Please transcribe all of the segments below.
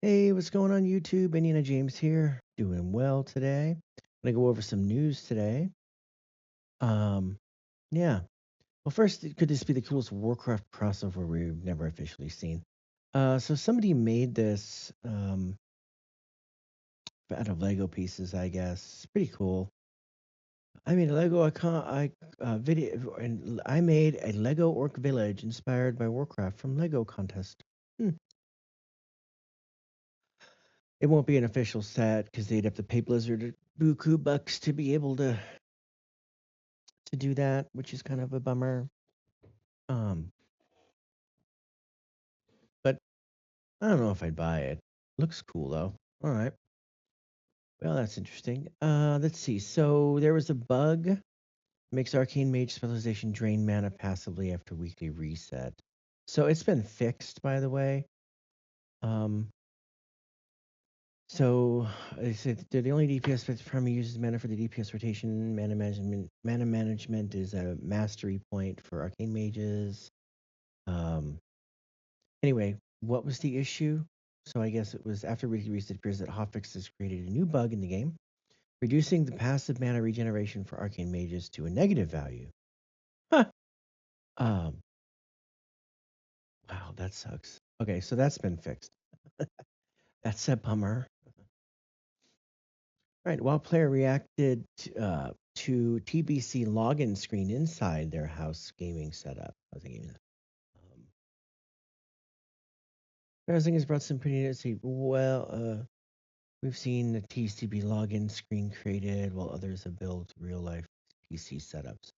Hey, what's going on YouTube? Indiana James here. Doing well today. Gonna go over some news today. Um, yeah. Well, first, could this be the coolest Warcraft crossover we've never officially seen? So somebody made this out of Lego pieces, I guess. Pretty cool. I made a Lego icon, video, and I made a Lego Orc village inspired by Warcraft from Lego contest. Hmm. It won't be an official set because they'd have to pay Blizzard buku bucks to be able to do that, which is kind of a bummer. Um, but I don't know if I'd buy it. Looks cool though. All right. Well, that's interesting. Let's see. So there was a bug makes arcane mage specialization drain mana passively after weekly reset. So it's been fixed, by the way. Um, so I said they're the only DPS that primarily uses mana for the DPS rotation. Mana management is a mastery point for arcane mages. Um, Anyway, what was the issue? So I guess it was after weekly reset, it appears that hotfix has created a new bug in the game, reducing the passive mana regeneration for arcane mages to a negative value. Huh. Um, wow, that sucks. Okay, so that's been fixed. That's a bummer. Right, while player reacted to TBC login screen inside their house gaming setup. I was thinking, browsing has brought some pretty. Let's see. We've seen the TCB login screen created while others have built real life PC setups.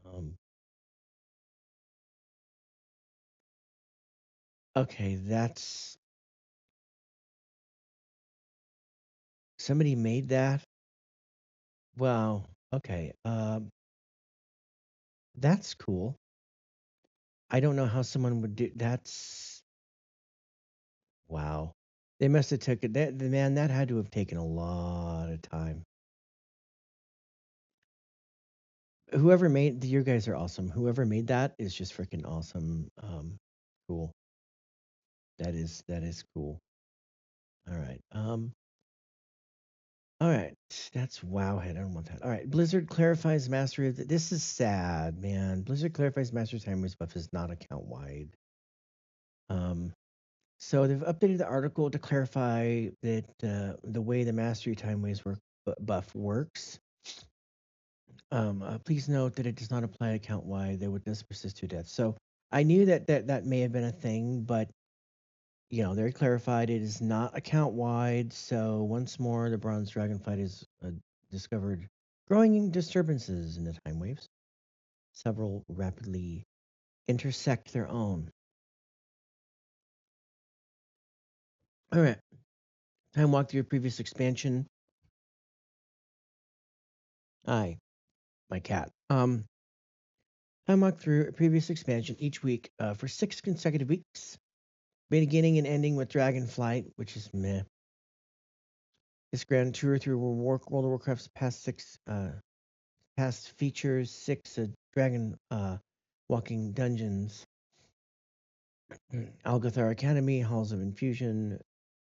Um, okay, that's somebody made that. Wow. Okay. That's cool. I don't know how someone would do. That's wow. They must have took it. That man, that had to have taken a lot of time. Whoever made you guys are awesome. Whoever made that is just freaking awesome. Cool. That is cool. All right. All right, that's Wowhead. I don't want that. All right, Blizzard clarifies mastery. This is sad, man. Blizzard clarifies mastery time waste buff is not account wide. Um, so they've updated the article to clarify that the way the mastery time waste buff works. Please note that it does not apply account wide. They would just persist to death. So I knew that may have been a thing, but they clarified it is not account wide. So once more, the Bronze Dragonflight is discovered growing disturbances in the time waves. Several rapidly intersect their own. All right, time walk through your previous expansion. Hi, my cat. Time walk through a previous expansion each week for 6 consecutive weeks, beginning and ending with Dragonflight, which is meh. This grand tour through World of Warcraft's past features 6 dragon walking dungeons, Algathar Academy, Halls of Infusion,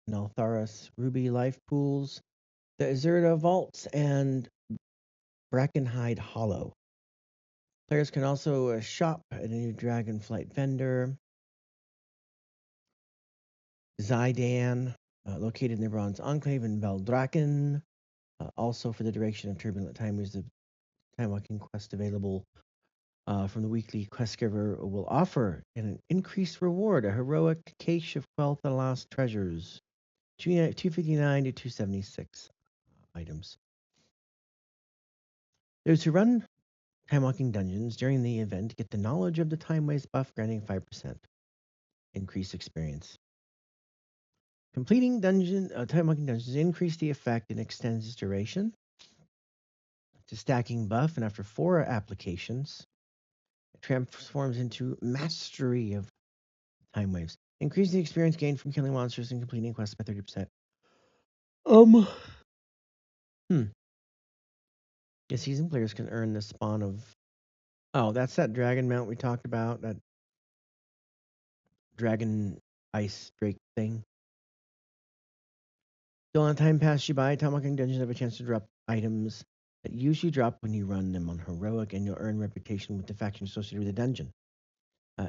Naltharis Ruby Life Pools, the Azurda Vaults, and Brackenhide Hollow. Players can also shop at a new Dragonflight vendor, Zydan, located in the Bronze Enclave in Veldraken. Also, for the duration of Turbulent Time, is the time walking quest available from the weekly quest giver will offer an increased reward, a heroic cache of Quel'Tha Lost treasures, 259 to 276 items. Those who run time walking dungeons during the event get the knowledge of the time waste buff, granting 5% increased experience. Completing time walking dungeons increase the effect and extends its duration. To stacking buff, and after 4 applications, it transforms into mastery of time waves. Increase the experience gained from killing monsters and completing quests by 30%. Um, hmm. The seasoned players can earn the spawn of. Oh, that's that dragon mount we talked about. That dragon. ice drake thing. Don't let time pass you by. Time Walking Dungeons have a chance to drop items that usually drop when you run them on heroic, and you'll earn reputation with the faction associated with the dungeon.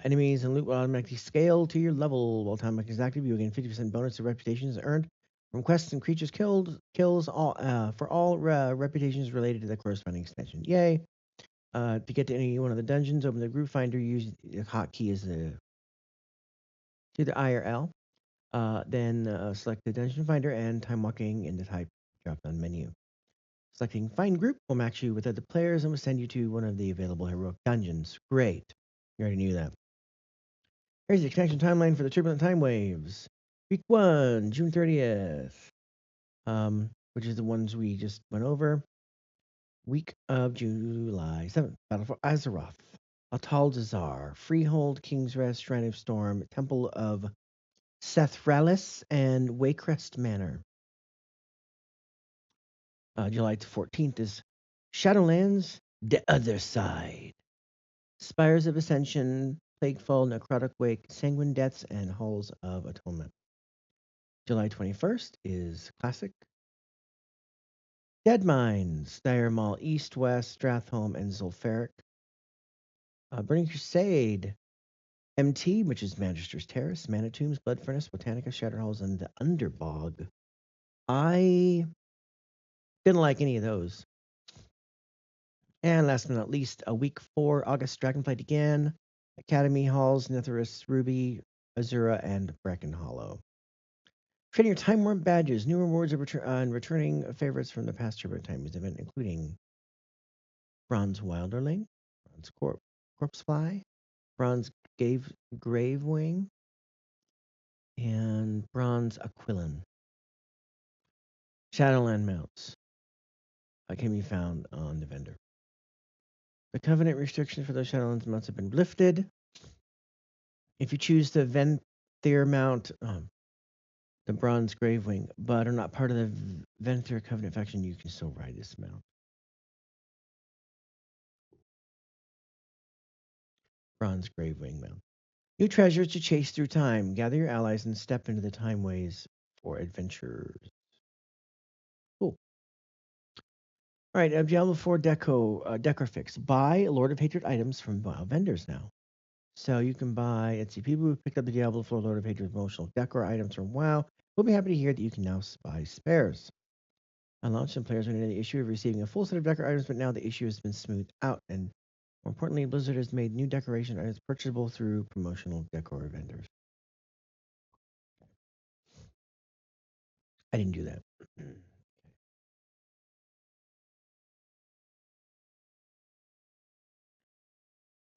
Enemies and loot will automatically scale to your level while time is active. You'll gain 50% bonus to reputations earned from quests and creatures killed. Kills all for all reputations related to the corresponding extension. Yay! To get to any one of the dungeons, open the group finder. Use the hotkey as the to the I or L. Then select the dungeon finder and time walking in the type drop down menu. Selecting find group will match you with other players and will send you to one of the available heroic dungeons. Great. You already knew that. Here's the expansion timeline for the Turbulent Time Waves. Week 1, June 30th, which is the ones we just went over. Week of July 7th, Battle for Azeroth, Altaldazar, Freehold, King's Rest, Shrine of Storm, Temple of Sethralis, and Waycrest Manor. July 14th is Shadowlands, The Other Side, Spires of Ascension, Plaguefall, Necrotic Wake, Sanguine Deaths, and Halls of Atonement. July 21st is Classic, Dead Mines, Dire Mall East, West, Strathholm, and Zulfaric. Burning Crusade, MT, which is Magister's Terrace, Mana Tombs, Blood Furnace, Botanica, Shattered Halls, and the Underbog. I didn't like any of those. And last but not least, a week 4, August, Dragonflight again, Academy Halls, Netherus, Ruby, Azura, and Bracken Hollow. Trading your Time Warp badges, new rewards and returning favorites from the past Turbo Times event, including Bronze Wilderling, Bronze Corpsefly, Bronze Gravewing, and Bronze Aquilin. Shadowland mounts can be found on the vendor. The covenant restrictions for those Shadowlands mounts have been lifted. If you choose the Venthyr mount, the Bronze Gravewing, but are not part of the Venthyr Covenant faction, you can still ride this mount. Bronze Gravewing mount. New treasures to chase through time. Gather your allies and step into the time ways for adventures. Cool. All right, Diablo 4 Decor Fix. Buy Lord of Hatred items from vendors now. So you can buy, let's see, people who picked up the Diablo 4 Lord of Hatred promotional decor items from WoW will be happy to hear that you can now buy spares. On launch, some players ran into the issue of receiving a full set of decor items, but now the issue has been smoothed out. And more importantly, Blizzard has made new decoration items purchasable through promotional decor vendors. I didn't do that.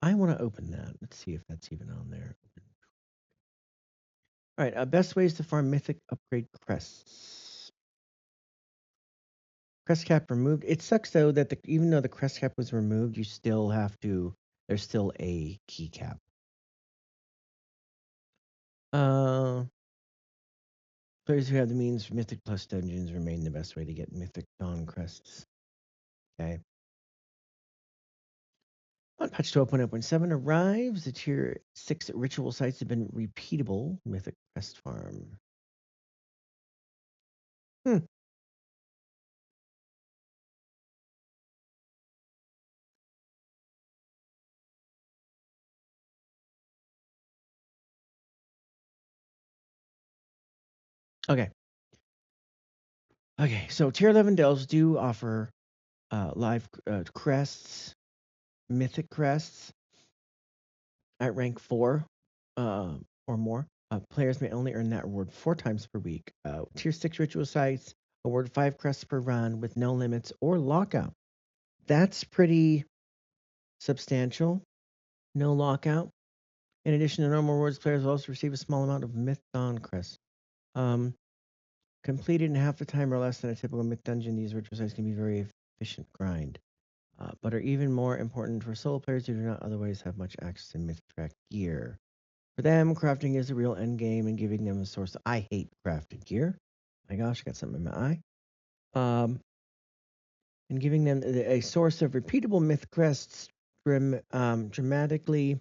I want to open that. Let's see if that's even on there. All right, best ways to farm mythic upgrade crests. Crest cap removed. It sucks though that even though the crest cap was removed, you still have to. There's still a key cap. Players who have the means for Mythic Plus dungeons remain the best way to get Mythic Dawn crests. Okay. On patch 12.0.7 arrives, the tier 6 ritual sites have been repeatable Mythic Crest farm. Okay. Okay, so tier 11 delves do offer live crests, mythic crests at rank 4 or more. Players may only earn that reward 4 times per week. Tier 6 ritual sites award 5 crests per run with no limits or lockout. That's pretty substantial. No lockout. In addition to normal rewards, players will also receive a small amount of Myth Dawn crests. Completed in half the time or less than a typical Myth dungeon, these ritual sites can be very efficient grind. But are even more important for solo players who do not otherwise have much access to Myth Track gear. For them, crafting is a real end game and giving them a source. I hate crafted gear. My gosh, I got something in my eye. And giving them a source of repeatable myth crests dramatically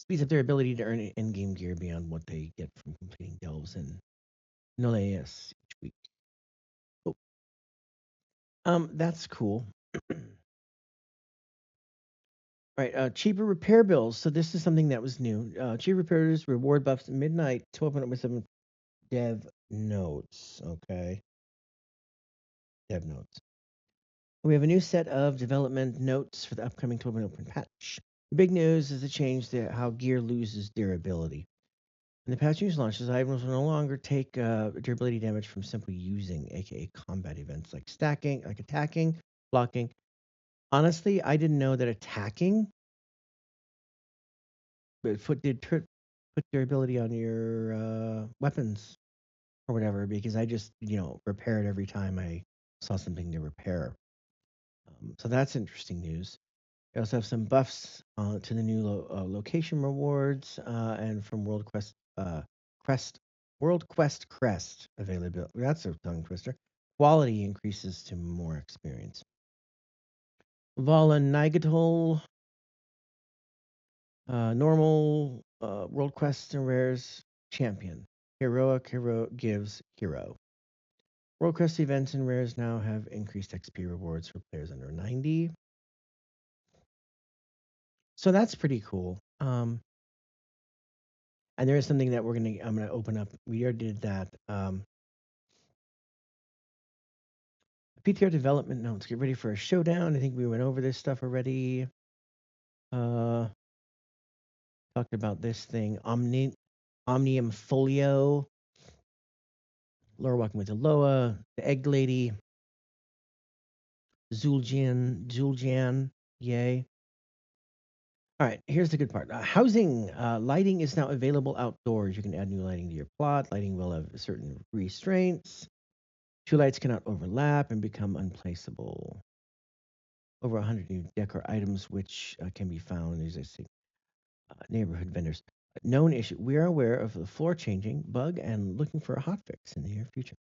Speeds up their ability to earn in-game gear beyond what they get from completing delves and Noleas each week. Oh, that's cool. Right, cheaper repair bills. So this is something that was new. Cheaper repairs reward buffs at midnight. 12.7 dev notes. Okay, dev notes. We have a new set of development notes for the upcoming 12.0 patch. The big news is the change to how gear loses durability. When the patch news launches, items will no longer take durability damage from simply using, aka combat events like stacking, like attacking, blocking. Honestly, I didn't know that attacking but put durability on your weapons or whatever because I just repair it every time I saw something to repair. So that's interesting news. We also have some buffs to the new location rewards and from Quest World Quest Crest availability. That's a tongue twister. Quality increases to more experience. Vala Nigatol, normal World Quest and Rares champion. Heroic hero gives hero. World Quest events and rares now have increased XP rewards for players under 90. So that's pretty cool. And there is something that I'm gonna open up. We already did that. PTR development notes. Get ready for a showdown. I think we went over this stuff already. Uh, Talked about this thing. Omnium Folio. Laura walking with Aloha. The Egg Lady. Zuljan. Yay. All right, here's the good part. Housing lighting is now available outdoors. You can add new lighting to your plot. Lighting will have certain restraints. Two lights cannot overlap and become unplaceable. Over 100 new decor items, which can be found, as I say, neighborhood vendors. Known issue. We are aware of the floor changing bug and looking for a hotfix in the near future.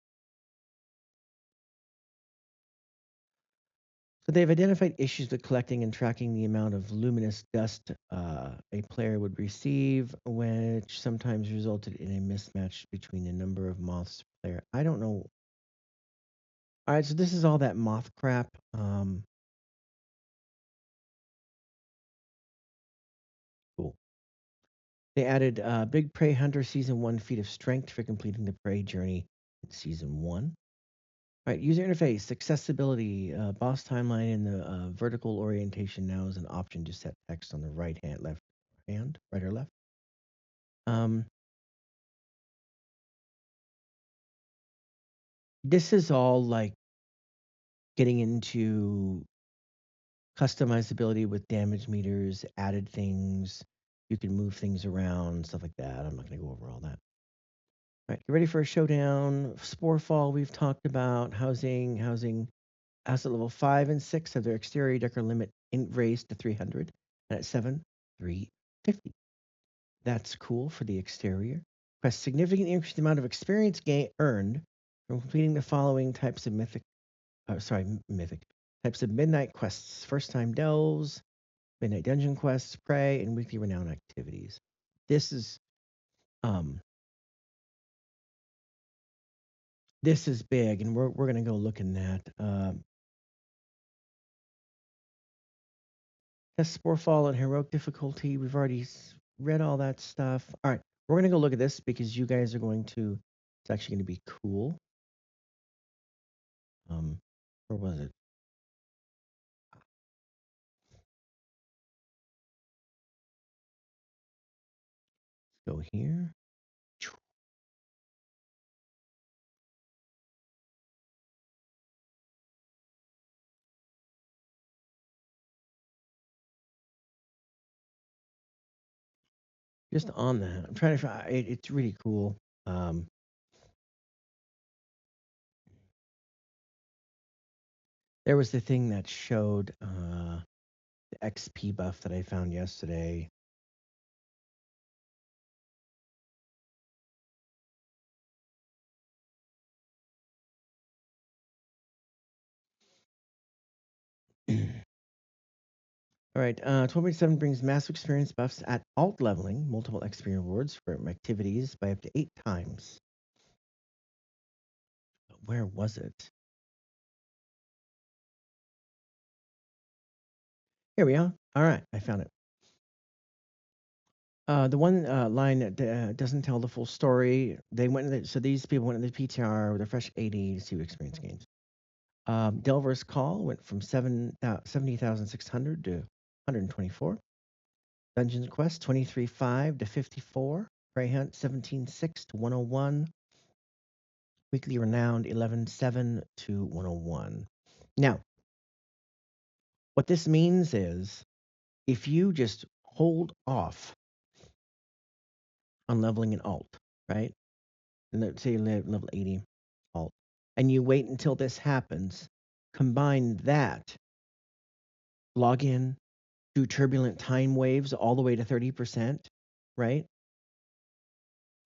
So they've identified issues with collecting and tracking the amount of luminous dust a player would receive, which sometimes resulted in a mismatch between the number of moths per player. I don't know. All right, so this is all that moth crap. Cool. They added Big Prey Hunter Season 1 feat of strength for completing the prey journey in Season 1. All right, user interface, accessibility, boss timeline, and the vertical orientation now is an option to set text on the right or left. Um, this is all like getting into customizability with damage meters, added things. You can move things around, stuff like that. I'm not going to go over all that. All right, get ready for a showdown. Sporefall, we've talked about. Housing. Asset level 5 and 6 have their exterior decor limit raised to 300, and at 7, 350. That's cool for the exterior. Quest significantly increased the amount of experience earned from completing the following types of mythic types of midnight quests: first time delves, midnight dungeon quests, prey, and weekly renown activities. This is um this is big, and we're gonna go look in that. Test Sporefall and heroic difficulty. We've already read all that stuff. All right, we're gonna go look at this because you guys are going to. It's actually gonna be cool. Where was it? Let's go here. Just on that, I'm trying to find. It's really cool. Um, there was the thing that showed the XP buff that I found yesterday. All right. 12.7 brings massive experience buffs at alt leveling, multiple XP rewards for activities by up to 8 times. Where was it? Here we are. All right, I found it. The one line that doesn't tell the full story. They went in so these people went in the PTR with a fresh 80 to experience gains. Delver's Call went from 70,600 to 124. Dungeon Quest 23.5 to 54. Prey Hunt 17.6 to 101. Weekly Renowned 11.7 to 101. Now, what this means is if you just hold off on leveling an alt, right? And let's say you level 80 alt, and you wait until this happens, combine that, log in, do turbulent time waves all the way to 30%, right?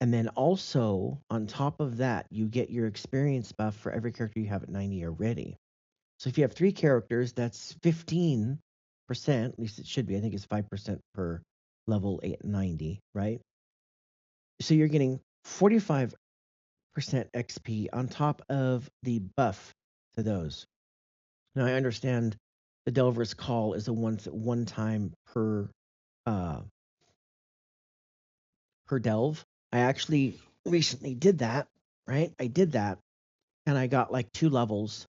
And then also on top of that, you get your experience buff for every character you have at 90 already. So if you have 3 characters, that's 15%, at least it should be. I think it's 5% per level 90, right? So you're getting 45% XP on top of the buff to those. Now I understand the Delver's Call is a one time uh per delve. I actually recently did that, right? I did that and I got like 2 levels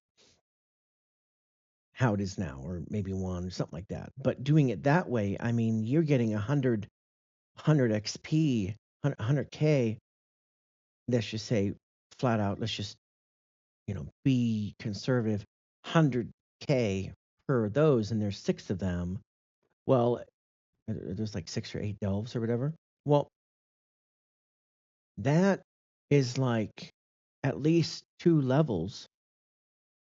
how it is now, or maybe one, or something like that. But doing it that way, I mean, you're getting 100 XP, 100K. Let's just say flat out, let's just, be conservative, 100K per those, and there's 6 of them. Well, there's like 6 or 8 delves or whatever. Well, that is like at least 2 levels.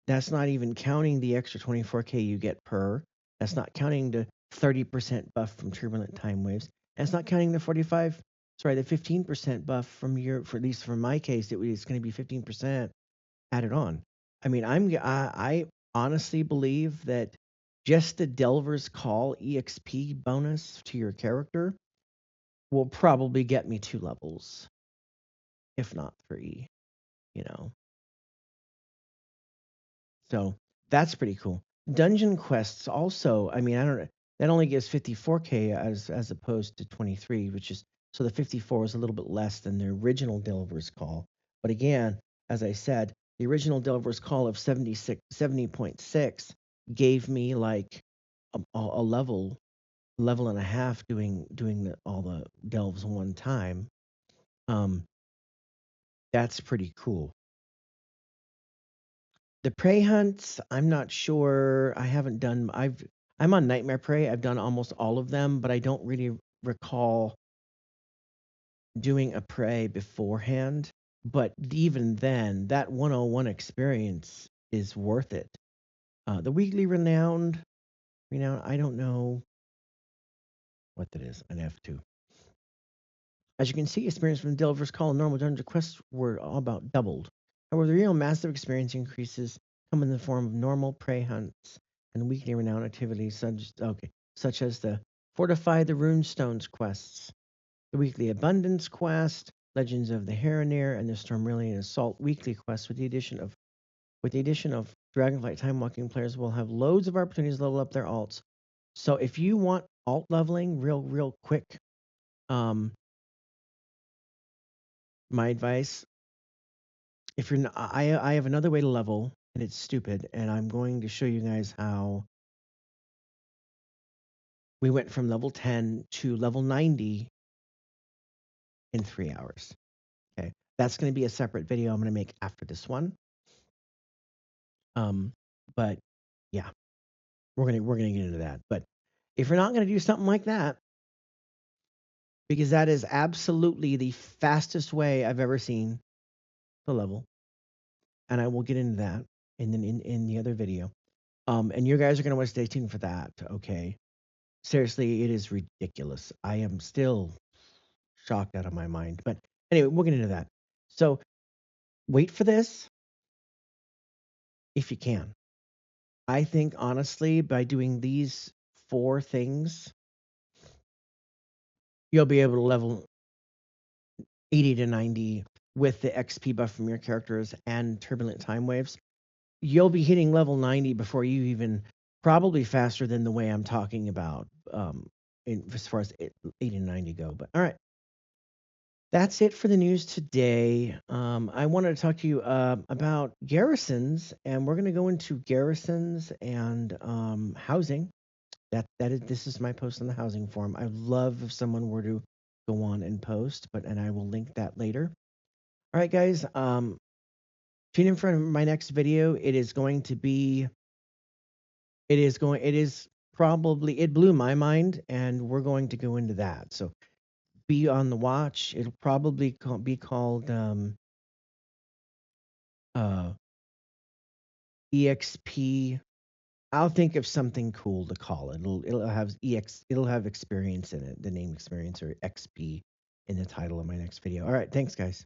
That's not even counting the extra 24K you get per. That's not counting the 30% buff from turbulent time waves. That's not counting the 15% buff from for at least for my case, it's going to be 15% added on. I mean, I honestly believe that just the Delver's Call EXP bonus to your character will probably get me 2 levels, if not 3, you know. So that's pretty cool. Dungeon quests also, I mean, I don't know, that only gives 54K as opposed to 23, which is so the 54 is a little bit less than the original Delver's Call. But again, as I said, the original Delver's Call of 70.6 gave me like a level and a half doing all the delves one time. Um, that's pretty cool. The prey hunts, I'm not sure. I haven't done. I'm on Nightmare Prey. I've done almost all of them, but I don't really recall doing a prey beforehand. But even then, that 101 experience is worth it. The weekly renowned, I don't know what that is. An F2. As you can see, experience from Delver's Call and normal dungeon quests were all about doubled. However, the real massive experience increases come in the form of normal prey hunts and weekly renown activities such as the Fortify the Runestones quests, the weekly Abundance quest, Legends of the Heronir, and the Stormrillion Assault weekly quests. With the addition of Dragonflight Time Walking, players will have loads of opportunities to level up their alts. So if you want alt leveling real quick, um, my advice, if you're not, I have another way to level and it's stupid, and I'm going to show you guys how we went from level 10 to level 90 in 3 hours. Okay. That's going to be a separate video I'm going to make after this one. But yeah, we're going to get into that. But if you're not going to do something like that, because that is absolutely the fastest way I've ever seen to level, and I will get into that in the other video. And you guys are going to want to stay tuned for that, okay? Seriously, it is ridiculous. I am still shocked out of my mind. But anyway, we'll get into that. So wait for this if you can. I think honestly, by doing these 4 things, you'll be able to level 80 to 90 with the XP buff from your characters and turbulent time waves. You'll be hitting level 90 before you even, probably faster than the way I'm talking about, as far as 80 and 90 go. But all right, that's it for the news today. I wanted to talk to you about garrisons, and we're going to go into garrisons and housing. This is my post on the housing forum. I'd love if someone were to go on and post, and I will link that later. All right, guys. Tune in for my next video. It is probably, it blew my mind, and we're going to go into that. So be on the watch. It'll probably be called uh, EXP. I'll think of something cool to call it. It'll have experience in it, the name experience or XP in the title of my next video. All right, thanks guys.